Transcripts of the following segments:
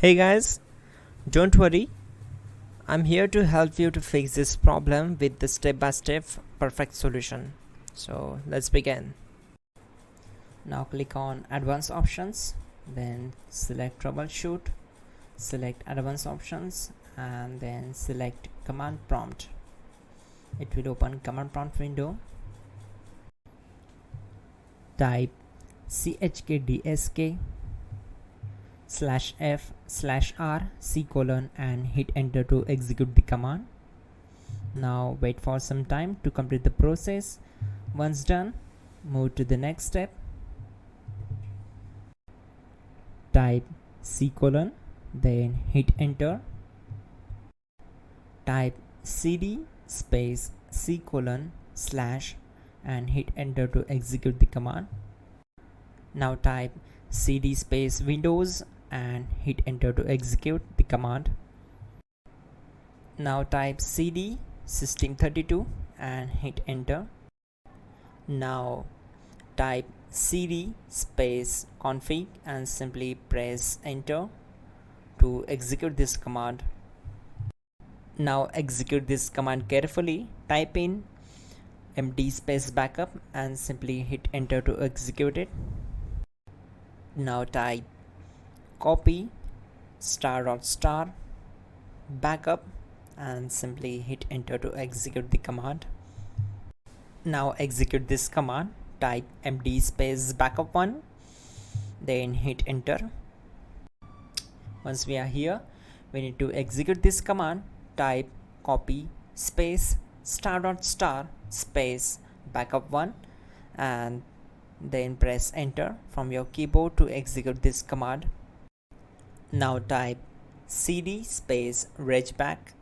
Hey guys, don't worry, I'm here to help you to fix this problem with the step-by-step perfect solution. So let's begin. Now click on advanced options, then select troubleshoot, select advanced options, and then select command prompt. It will open command prompt window. Type chkdsk /f/r and hit enter to execute the command. Now wait for some time to complete the process. Once done, move to the next step. Type then hit enter. Type cd space / and hit enter to execute the command. Now type cd space Windows and hit enter to execute the command. Now type cd system32 and hit enter. Now type cd space config and simply press enter to execute this command. Now execute this command carefully. Type in md space backup and simply hit enter to execute it. Now type copy **backup and simply hit enter to execute the command. Now execute this command. Type md space backup1, then hit enter. Once we are here, we need to execute this command. Type copy space **space backup1 and then press enter from your keyboard to execute this command. Now type cd space regback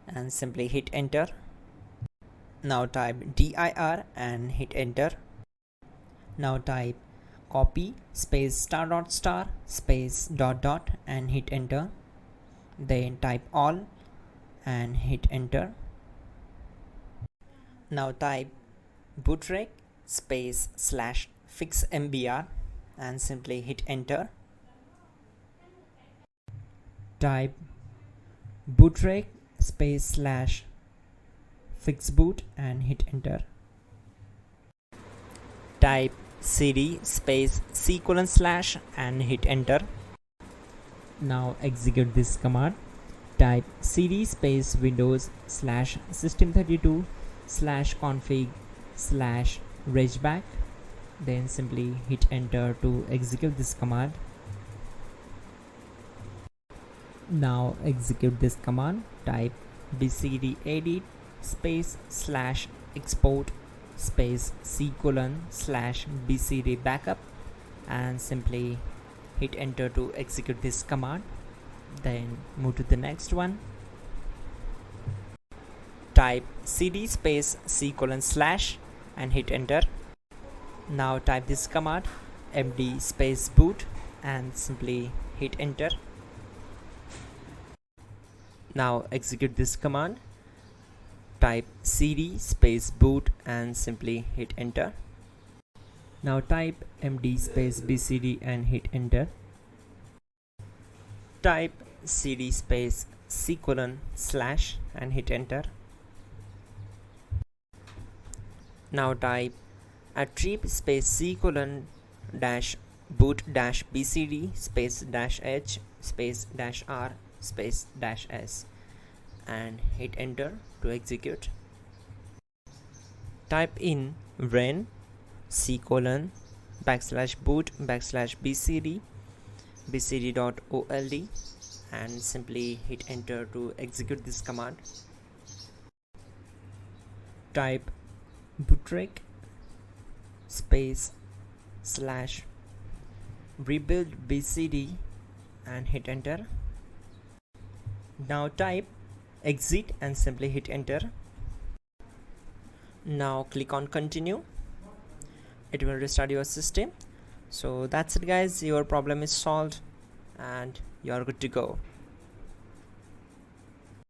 and simply hit enter. Now type dir and hit enter. Now type copy space **space ... and hit enter. Then type all and hit enter. Now type bootrec space /fixmbr and simply hit enter. Type bootrec space /fixboot and hit enter. Type cd space c:/ and hit enter. Now execute this command. Type cd space Windows /system32 /config /regback, then simply hit enter to execute this command. Now execute this command. Type bcd edit space /export space c:/ bcd backup and simply hit enter to execute this command. Then move to the next one. Type cd space c:/ and hit enter. Now type this command md space boot and simply hit enter. Now execute this command. Type cd space boot and simply hit enter. Now type md space bcd and hit enter. Type cd space c:/ and hit enter. Now type attrib space c:/ boot bcd space -h space -r space -s and hit enter to execute. Type in ren c:/boot /bcd bcd.old and simply hit enter to execute this command. Type bootrec space /rebuild bcd and hit enter. Now type exit and simply hit enter. Now click on continue. It will restart your system. So that's it guys, your problem is solved and you are good to go.